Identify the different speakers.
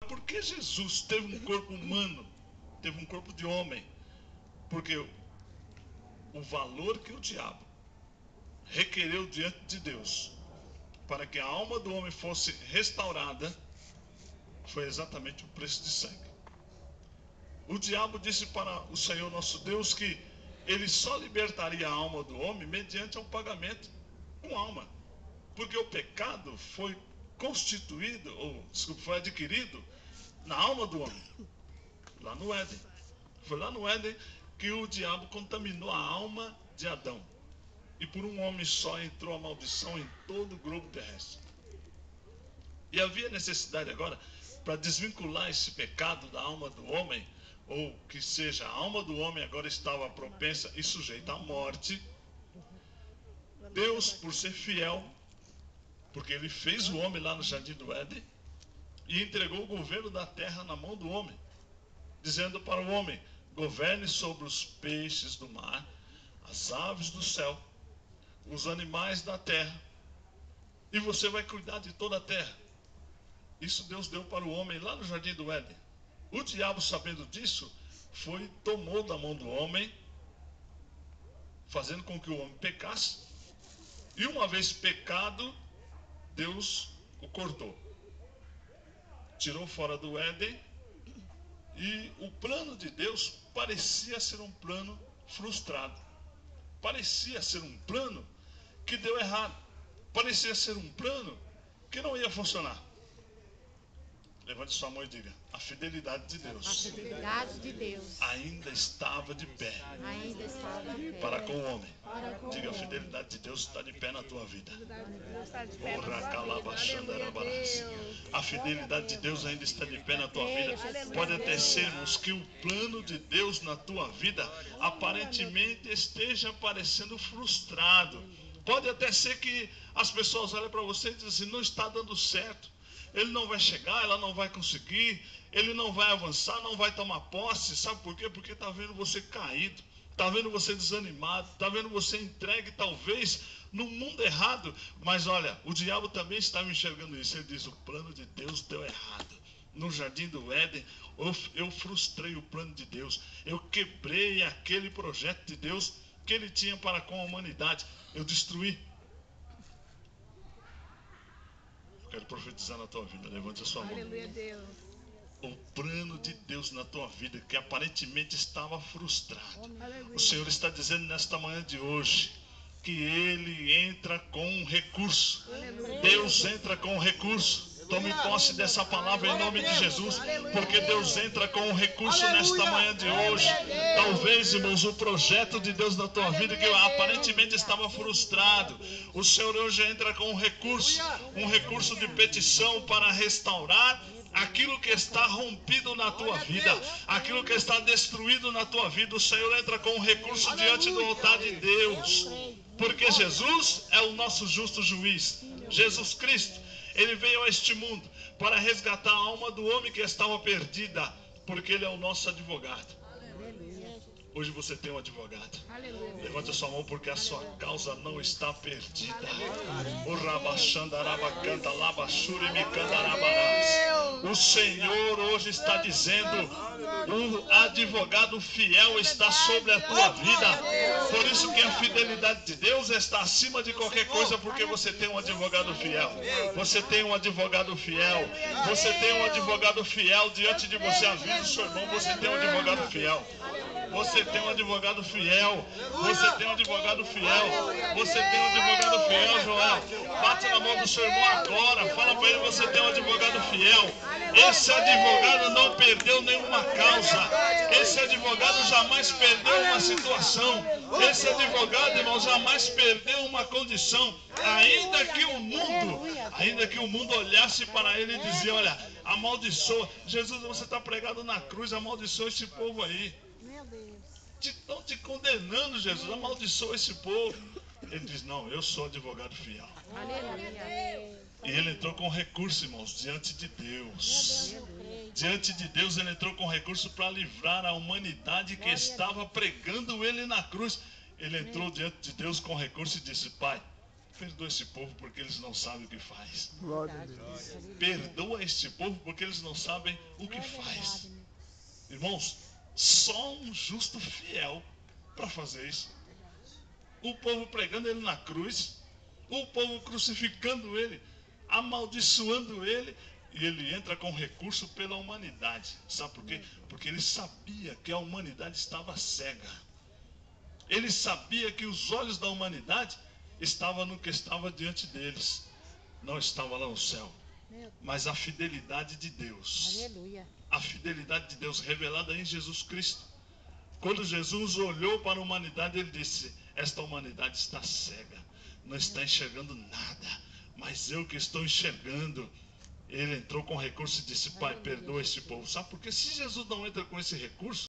Speaker 1: por que Jesus teve um corpo humano, teve um corpo de homem? Porque o valor que o diabo requereu diante de Deus para que a alma do homem fosse restaurada foi exatamente o preço de sangue. O diabo disse para o Senhor nosso Deus que ele só libertaria a alma do homem mediante um pagamento com alma. Porque o pecado foi constituído, foi adquirido na alma do homem, lá no Éden. Foi lá no Éden que o diabo contaminou a alma de Adão. E por um homem só entrou a maldição em todo o globo terrestre. E havia necessidade agora, para desvincular esse pecado da alma do homem, ou que seja, a alma do homem agora estava propensa e sujeita à morte. Deus, por ser fiel, porque ele fez o homem lá no jardim do Éden, e entregou o governo da terra na mão do homem, dizendo para o homem: governe sobre os peixes do mar, as aves do céu, os animais da terra, e você vai cuidar de toda a terra. Isso Deus deu para o homem lá no jardim do Éden. O diabo, sabendo disso, tomou da mão do homem, fazendo com que o homem pecasse, e uma vez pecado, Deus o cortou, tirou fora do Éden. E o plano de Deus parecia ser um plano frustrado, parecia ser um plano que deu errado, parecia ser um plano que não ia funcionar. Levante sua mão e diga: a fidelidade de Deus,
Speaker 2: a fidelidade de Deus
Speaker 1: ainda estava de pé,
Speaker 2: ainda estava de pé
Speaker 1: para com o homem.
Speaker 2: para
Speaker 1: Diga: a
Speaker 2: com o
Speaker 1: fidelidade de Deus está de pé na tua vida. A fidelidade de Deus ainda está de pé na tua vida. Pode até sermos que o plano de Deus na tua vida aparentemente esteja parecendo frustrado. Pode até ser que as pessoas olhem para você e dizem assim: não está dando certo, ele não vai chegar, ela não vai conseguir, ele não vai avançar, não vai tomar posse. Sabe por quê? Porque está vendo você caído, está vendo você desanimado, está vendo você entregue talvez no mundo errado. Mas olha, o diabo também estava enxergando isso. Ele diz: o plano de Deus deu errado. No jardim do Éden, eu frustrei o plano de Deus, eu quebrei aquele projeto de Deus que ele tinha para com a humanidade, eu destruí. Quero profetizar na tua vida. Levante a sua mão.
Speaker 3: Aleluia, Deus.
Speaker 1: O plano de Deus na tua vida, que aparentemente estava frustrado,
Speaker 3: Aleluia.
Speaker 1: o Senhor está dizendo nesta manhã de hoje que Ele entra com um recurso.
Speaker 3: Aleluia.
Speaker 1: Deus entra com um recurso. Tome posse dessa palavra em nome de Jesus, porque Deus entra com um recurso nesta manhã de hoje. Talvez, irmãos, o projeto de Deus na tua vida que aparentemente estava frustrado, o Senhor hoje entra com um recurso de petição para restaurar aquilo que está rompido na tua vida, aquilo que está destruído na tua vida. O Senhor entra com um recurso diante do altar de Deus, porque Jesus é o nosso justo juiz. Jesus Cristo, Ele veio a este mundo para resgatar a alma do homem que estava perdida, porque Ele é o nosso advogado. Hoje você tem um advogado.
Speaker 3: Aleluia.
Speaker 1: Levante a sua mão, porque a sua causa não está perdida. O Senhor hoje está dizendo: o advogado fiel está sobre a tua vida. Por isso que a fidelidade de Deus está acima de qualquer coisa, porque você tem um advogado fiel. Você tem um advogado fiel. Você tem um advogado fiel diante de você. Avisa o seu irmão: você tem um advogado fiel. Você tem um advogado fiel. Você tem um advogado fiel. Você tem um advogado fiel, Joel. Bate na mão do seu irmão agora. Fala para ele: você tem um advogado fiel. Esse advogado não perdeu nenhuma causa. Esse advogado jamais perdeu uma situação. Esse advogado, irmão, jamais perdeu uma condição. Ainda que o mundo olhasse para ele e dizia: olha, amaldiçoa. Jesus, você está pregado na cruz, amaldiçoa esse povo aí. Estão te condenando, Jesus, amaldiçoa esse povo. Ele diz: não, eu sou advogado fiel.
Speaker 3: Aleluia.
Speaker 1: E ele entrou com recurso, irmãos, diante de Deus. Diante de Deus ele entrou com recurso para livrar a humanidade que estava pregando ele na cruz. Ele entrou diante de Deus com recurso e disse: Pai, perdoa esse povo porque eles não sabem o que faz.
Speaker 4: Glória a Deus.
Speaker 1: Perdoa este povo porque eles não sabem o que faz. Irmãos, só um justo fiel para fazer isso. O povo pregando ele na cruz, o povo crucificando ele, amaldiçoando ele, e ele entra com recurso pela humanidade. Sabe por quê? Porque ele sabia que a humanidade estava cega. Ele sabia que os olhos da humanidade estavam no que estava diante deles. Não estava lá no céu. Mas a fidelidade de Deus.
Speaker 3: Aleluia.
Speaker 1: A fidelidade de Deus revelada em Jesus Cristo. Quando Jesus olhou para a humanidade, ele disse: esta humanidade está cega, não está enxergando nada, mas eu que estou enxergando. Ele entrou com recurso e disse: Pai, perdoa esse povo. Sabe por quê? Se Jesus não entra com esse recurso,